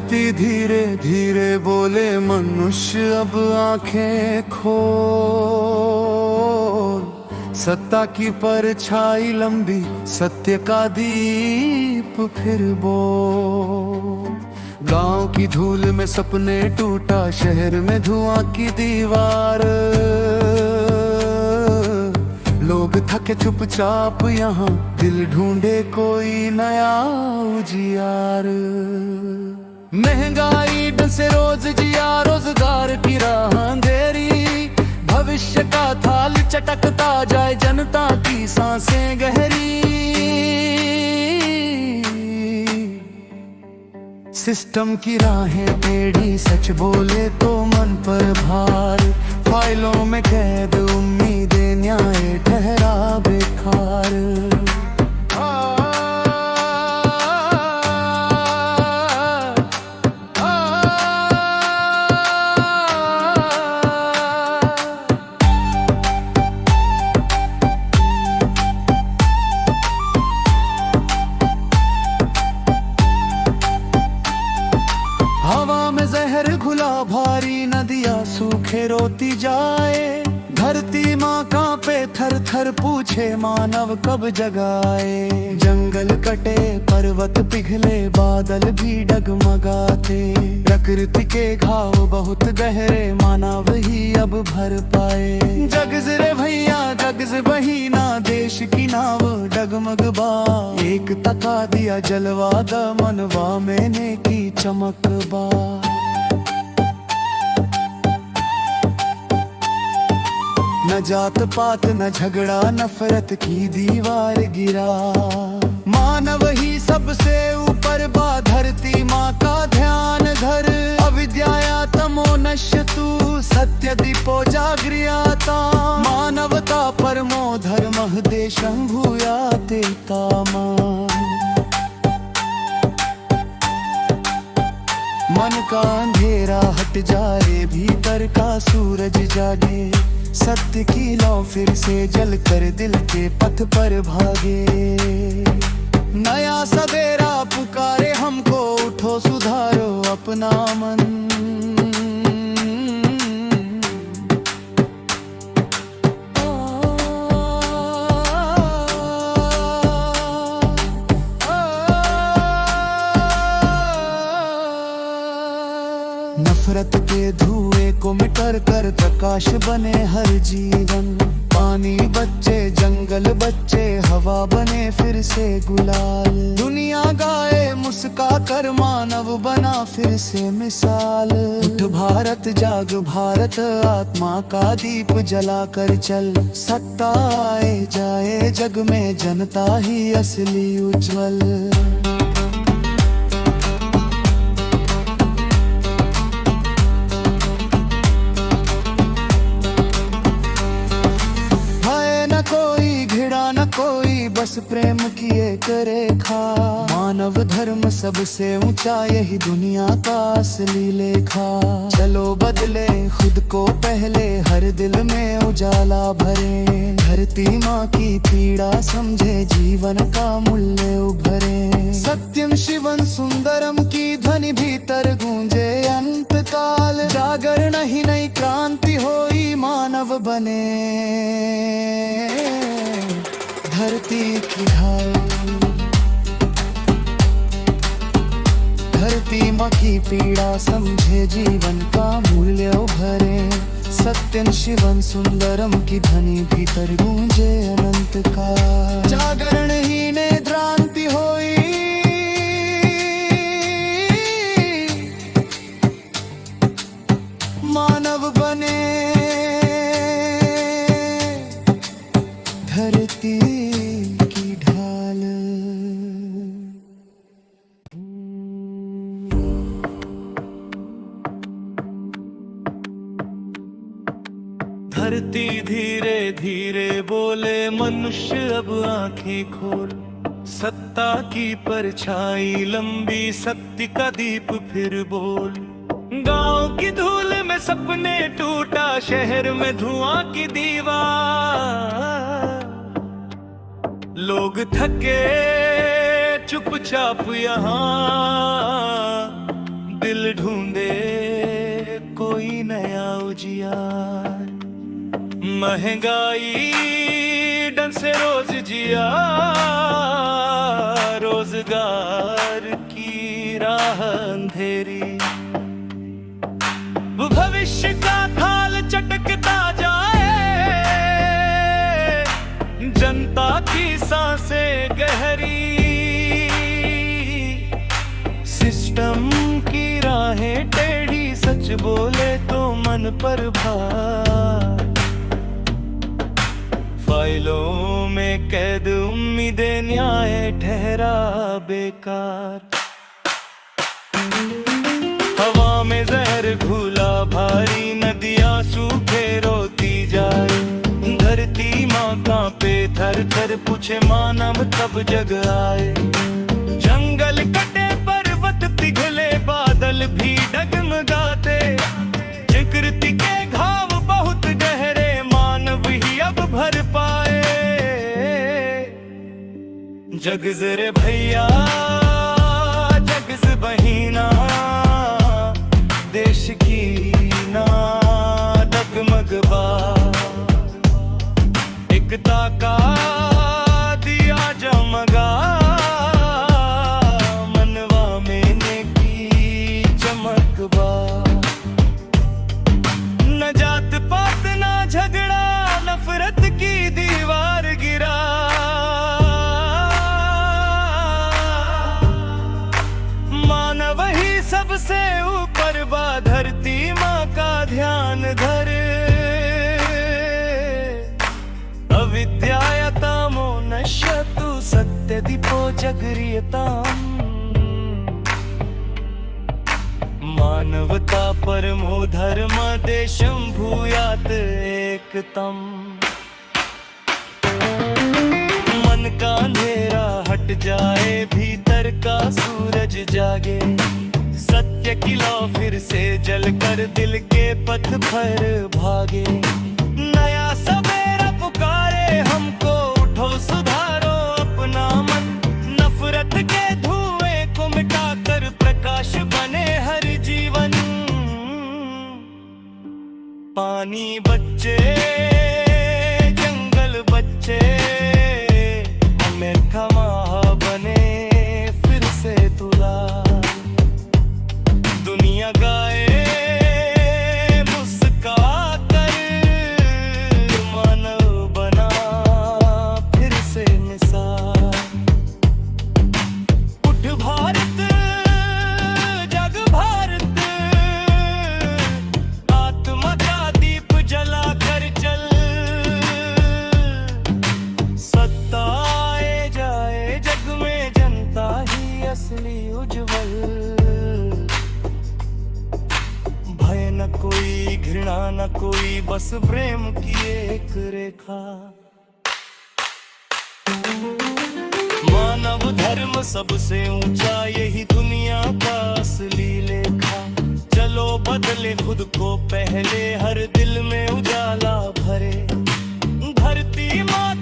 धरती धीरे धीरे बोले मनुष्य अब आंखें खोल। सत्ता की परछाई लंबी, सत्य का दीप फिर बोल। गांव की धूल में सपने टूटा, शहर में धुआं की दीवार। लोग थके चुपचाप यहाँ, दिल ढूंढे कोई नया उजियार। महंगाई से रोज जिया, रोजगार की राह अंधेरी। भविष्य का थाल चटकता जाए, जनता की सांसें गहरी। सिस्टम की राहें टेढ़ी, सच बोले तो मन पर भार। फाइलों में कैद उम्मीदें, न्याय ठहरा बेकार। हवा में जहर घुला भारी, नदियाँ सूखे रोती जाए। धरती माँ कांपे थर थर, पूछे मानव कब जगाए। जंगल कटे पर्वत पिघले, बादल भी डगमगाते। प्रकृति के घाव बहुत गहरे, मानव ही अब भर पाए। जगज रे भैया जगज बहिना, देश की नाव डगमग बा। एक तका दिया जलवा द मनवा में नेकी चमक बा। न जात पात न झगड़ा, नफरत की दीवार गिरा। मानव ही सबसे ऊपर बा, धरती माँ का ध्यान धर। अविद्याया तमो नश्यतु, सत्य दीपो जागृयाता। मानवता परमो धर्मः, देशं भूयाते कामा। मन का अंधेरा हट जाए, भीतर का सूरज जागे। सत्य की लौ फिर से जल कर, दिल के पथ पर भागे। नया सवेरा पुकारे हमको, उठो सुधारो अपना मन। नफरत के धुएं को मिटर कर, प्रकाश बने हर जीवन। पानी बच्चे जंगल बच्चे, हवा बने फिर से गुलाल। दुनिया गाए मुस्का कर, मानव बना फिर से मिसाल। उठ भारत जाग भारत, आत्मा का दीप जला कर चल। सत्ता आए जाए जग में, जनता ही असली उज्जवल। कोई बस प्रेम किए करे खा। मानव धर्म सबसे ऊंचा, यही दुनिया का असली लेखा। चलो बदले खुद को पहले, हर दिल में उजाला भरे। धरती माँ की पीड़ा समझे, जीवन का मूल्य उभरे। सत्यम शिवम सुंदरम की ध्वनि भीतर गूंजे अंत काल। जागरण ही नई क्रांति होई, मानव बने धरती की ढाल। धरती माँ की पीड़ा समझे, जीवन का मूल्य उभरे। सत्यं शिवं सुंदरम की ध्वनि भीतर गूंजे अनंत का। जागरण ही ने क्रांति होई, मानव बने धरती की ढाल। धरती धीरे धीरे बोले मनुष्य अब आंखें खोल। सत्ता की परछाई लंबी, सत्य का दीप फिर बोल। गांव की धूल में सपने टूटा, शहर में धुआं की दीवार। लोग थके चुपचाप यहाँ, ढूंढे कोई नया उजियार। महंगाई डन से रोज जिया, रोजगार की राह अंधेरी। भविष्य का थाल चटकता जाए, जनता की सांसें गहरी। सिस्टम की राहें टेढ़ी, सच बोले तो मन पर भार। फाइलों में कैद उम्मीदें, न्याय ठहरा बेकार। हवा में जहर घुला भारी, नदियां सूखे रोती जाए। धरती माँ कांपे थर थर, पूछे मानव तब जग आए। जंगल कटे पर्वत पिघले, बादल भी डगमगाते। प्रकृति के घाव बहुत गहरे, मानव ही अब भर पाए। जग रे भैया जग से बहिना, देश की ना डगमगबा। एकता का दिया जमगा, मनवा में नेकी चमकबा। न जात पात ना झगड़ा, नफरत की दीवार गिरा। मानव ही सबसे ऊपर बा, धरती माँ का ध्यान धर। अविद्यायतामो नश्यतु, सत्य दीपो जगरियताम्। मानवता परमो धर्म, देशं भूयात् एकतम। मन का अंधेरा हट जाए, भीतर का सूरज जागे। सत्य की लौ फिर से जलकर दिल के पथ पर भागे। नया सवेरा पुकारे हमको, उठो सुधारो अपना मन। नफरत के धुएं को मिटाकर प्रकाश बने हर जीवन। पानी बच्चे जंगल बच्चे, हमें थमा बने फिर से तुला। दुनिया गाए मुस्का कर, मानव बना फिर से मिसाल। उठ भारत जग भारत, आत्मा का दीप जला कर चल। सत्ता आए जाए जग में, जनता ही असली उज्जवल। भय न कोई, घृणा न कोई, बस प्रेम की एक रेखा। मानव धर्म सबसे ऊंचा, यही दुनिया का असली लेखा। चलो बदले खुद को पहले, हर दिल में उजाला भरे। धरती माँ